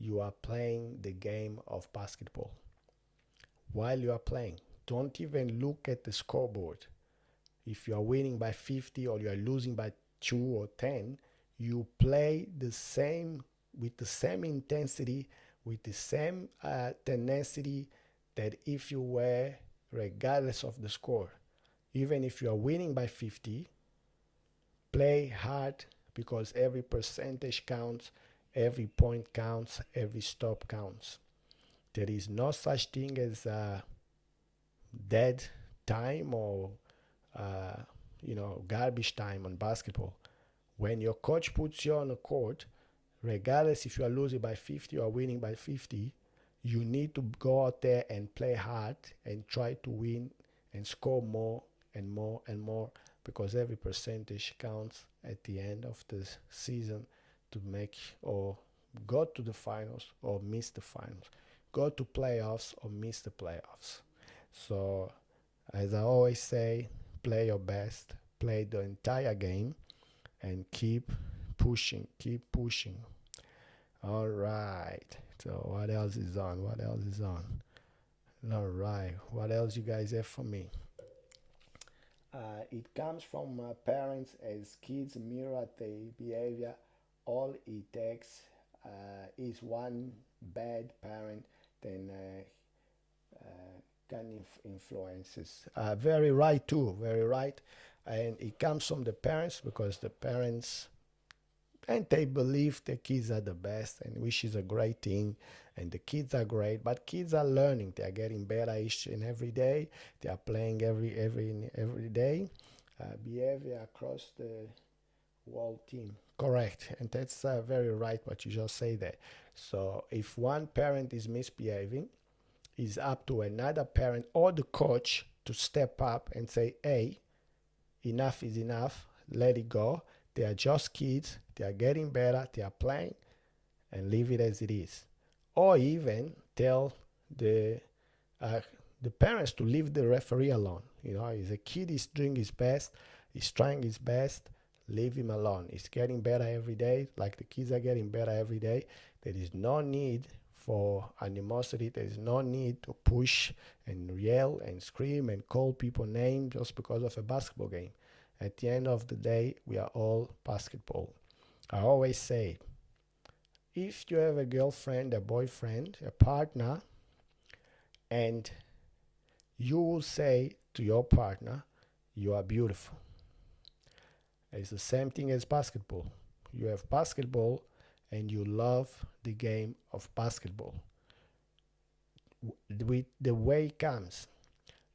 you are playing the game of basketball. While you are playing, don't even look at the scoreboard. If you are winning by 50 or you are losing by 2 or 10, you play the same with the same intensity, with the same tenacity that if you were, regardless of the score. Even if you are winning by 50, play hard because every percentage counts, every point counts, every stop counts. There is no such thing as dead time or garbage time on basketball. When your coach puts you on the court, Regardless if you are losing by 50 or winning by 50, you need to go out there and play hard and try to win and score more and more and more, because every percentage counts at the end of the season to make or go to the finals or miss the finals, go to playoffs or miss the playoffs. So, as I always say, play your best, play the entire game, and keep pushing, keep pushing. All right. So, what else is on? What else is on? All right. What else you guys have for me? It comes from parents as kids mirror the behavior. All it takes is one bad parent, then can influences. Very right too, very right. And it comes from the parents, because the parents and they believe the kids are the best, and which is a great thing, and the kids are great, but kids are learning, they are getting better each and every day, they are playing every day. Behavior across the whole team, correct, and that's very right what you just say there. So if one parent is misbehaving, it's up to another parent or the coach to step up and say, hey, enough is enough, let it go. They are just kids, they are getting better, they are playing, and leave it as it is. Or even tell the uh, the parents to leave the referee alone. You know, if the kid is doing his best, he's trying his best, leave him alone. He's getting better every day, like the kids are getting better every day. There is no need for animosity. There is no need to push and yell and scream and call people names just because of a basketball game. At the end of the day, we are all basketball. I always say, if you have a girlfriend, a boyfriend, a partner, and you will say to your partner, you are beautiful. It's the same thing as basketball. You have basketball and you love the game of basketball. With the way it comes,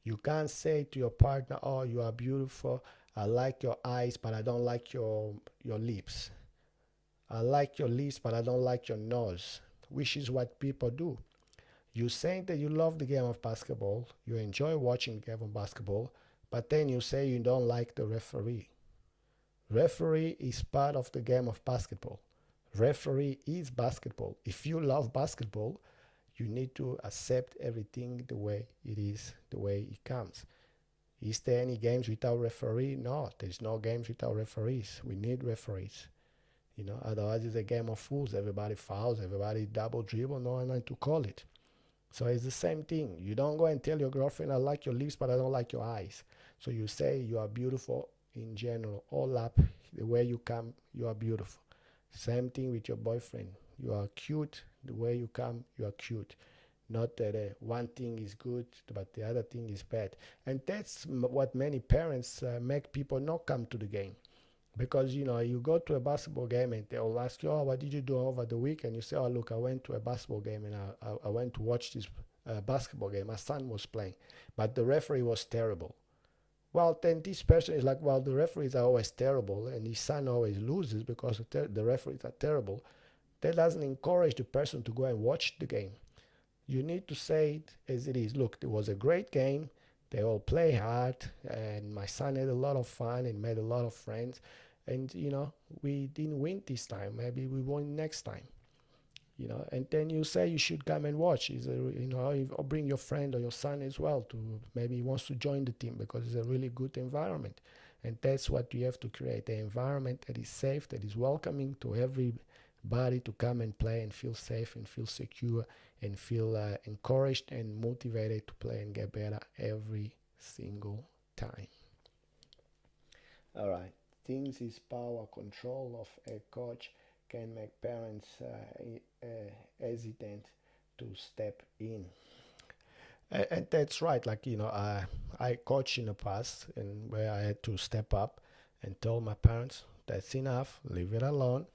you can't say to your partner, oh, you are beautiful, I like your eyes, but I don't like your lips. I like your lips, but I don't like your nose, which is what people do. You saying that you love the game of basketball, you enjoy watching the game of basketball, but then you say you don't like the referee. Referee is part of the game of basketball. Referee is basketball. If you love basketball, you need to accept everything the way it is, the way it comes. Is there any games without referee? No, there's no games without referees. We need referees. You know, otherwise it's a game of fools. Everybody fouls, everybody double dribble, no one knows to call it. So it's the same thing. You don't go and tell your girlfriend, I like your lips, but I don't like your eyes. So you say you are beautiful in general, all up, the way you come, you are beautiful. Same thing with your boyfriend. You are cute, the way you come, you are cute. Not that one thing is good, but the other thing is bad. And that's what many parents make people not come to the game. Because, you know, you go to a basketball game and they'll ask you, oh, what did you do over the week? And you say, oh, look, I went to a basketball game and I went to watch this basketball game. My son was playing, but the referee was terrible. Well, then this person is like, well, the referees are always terrible and his son always loses because the referees are terrible. That doesn't encourage the person to go and watch the game. You need to say it as it is. Look, it was a great game. They all play hard, and my son had a lot of fun and made a lot of friends. And you know, we didn't win this time. Maybe we won next time. You know, and then you say you should come and watch. You know, or bring your friend or your son as well to maybe he wants to join the team because it's a really good environment. And that's what you have to create, an environment that is safe, that is welcoming to everybody to come and play and feel safe and feel secure and feel encouraged and motivated to play and get better every single time. All right. Things is power control of a coach can make parents hesitant to step in. And that's right. Like, you know, I coached in the past and where I had to step up and tell my parents, that's enough, leave it alone.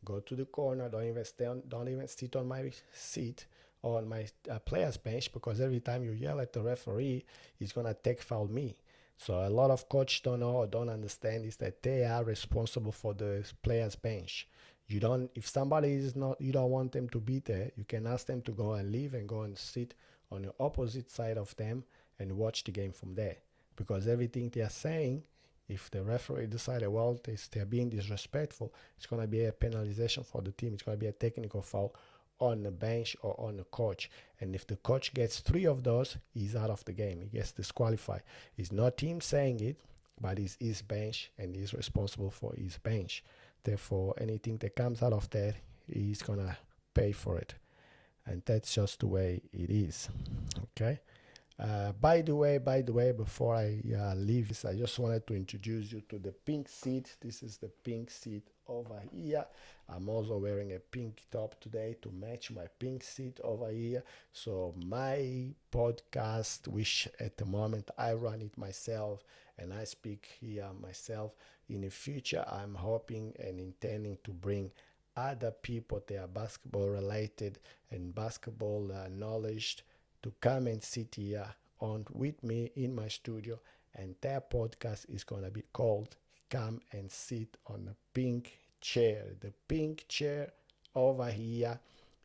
Go to the corner. Don't even sit on my seat or on my player's bench, because every time you yell at the referee, he's gonna take foul me. So a lot of coaches don't know or don't understand is that they are responsible for the player's bench. You don't, if somebody is not, you don't want them to be there, you can ask them to go and leave and go and sit on the opposite side of them and watch the game from there. Because everything they are saying, if the referee decided, well, they're being disrespectful, it's going to be a penalization for the team. It's going to be a technical foul on the bench or on the coach. And if the coach gets three of those, he's out of the game. He gets disqualified. It's not him saying it, but it's his bench, and he's responsible for his bench. Therefore, anything that comes out of that, he's going to pay for it. And that's just the way it is. Okay. By the way, before I leave this, I just wanted to introduce you to the pink seat. This is the pink seat over here. I'm also wearing a pink top today to match my pink seat over here. So my podcast, which at the moment I run it myself and I speak here myself, in the future I'm hoping and intending to bring other people that are basketball related and basketball knowledge to come and sit here on with me in my studio, and their podcast is going to be called Come and Sit on the Pink Chair. The pink chair over here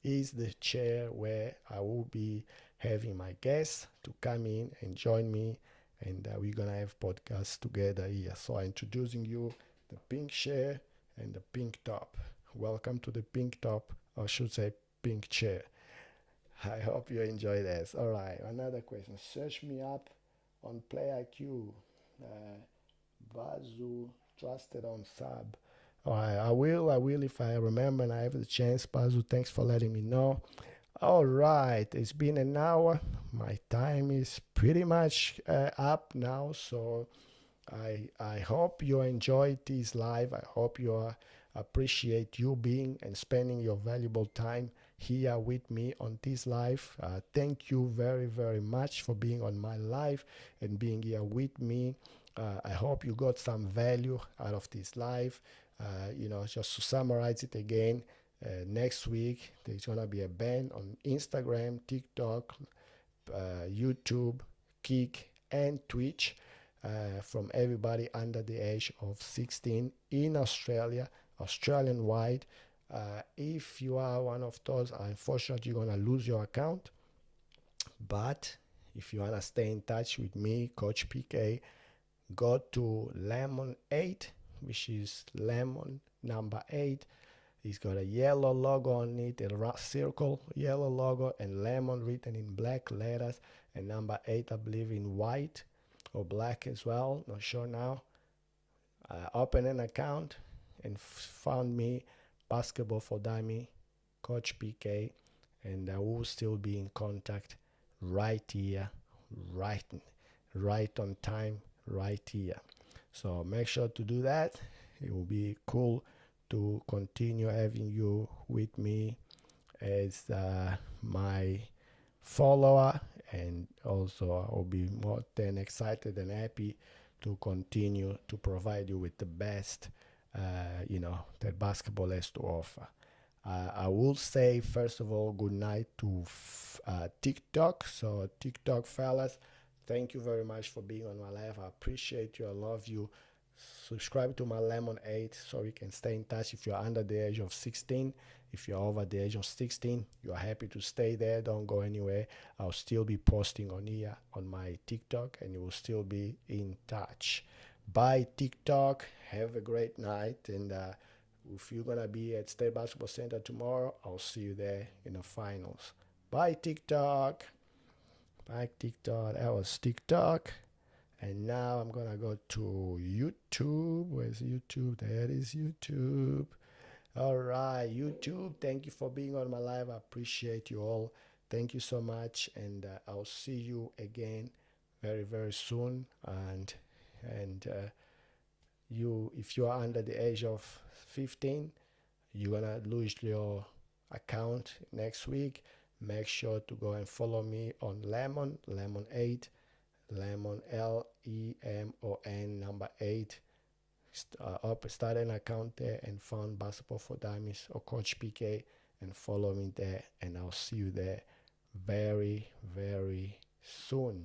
is the chair where I will be having my guests to come in and join me, and we're going to have podcasts together here. So I'm introducing you the pink chair and the pink top. Welcome to the pink top, or I should say pink chair. I hope you enjoy this. All right, another question. Search me up on PlayIQ. Bazu trusted on sub. All right, I will if I remember and I have the chance. Bazu, thanks for letting me know. All right, it's been an hour. My time is pretty much up now, so I hope you enjoyed this live. I hope you appreciate you being and spending your valuable time here with me on this live. Thank you very, very much for being on my live and being here with me. I hope you got some value out of this live. Just to summarize it again, next week there's gonna be a ban on Instagram, TikTok, YouTube, Kick, and Twitch from everybody under the age of 16 in Australia, Australian wide. If you are one of those, unfortunately, you're going to lose your account. But if you want to stay in touch with me, Coach PK, go to Lemon 8, which is Lemon number 8. It's got a yellow logo on it, a circle, yellow logo, and Lemon written in black letters, and number 8, I believe, in white or black as well. Not sure now. Open an account and found me, Basketball for Dummy, Coach PK, and I will still be in contact right here, right on time, right here. So make sure to do that. It will be cool to continue having you with me as my follower, and also I'll be more than excited and happy to continue to provide you with the best that basketball has to offer. I will say, first of all, good night to TikTok. So TikTok fellas, thank you very much for being on my live. I appreciate you. I love you. Subscribe to my Lemon 8 so we can stay in touch. If you're under the age of 16, if you're over the age of 16, you're happy to stay there. Don't go anywhere. I'll still be posting on here on my TikTok, and you will still be in touch. Bye, TikTok. Have a great night. And if you're going to be at State Basketball Center tomorrow, I'll see you there in the finals. Bye, TikTok. Bye, TikTok. That was TikTok. And now I'm going to go to YouTube. Where's YouTube? There is YouTube. All right, YouTube, thank you for being on my live. I appreciate you all. Thank you so much. And I'll see you again very, very soon. And if you are under the age of 15, you're going to lose your account next week. Make sure to go and follow me on Lemon 8. Lemon LEMON number 8. Start an account there and found Basketball for Dummies or Coach PK and follow me there, and I'll see you there very, very soon.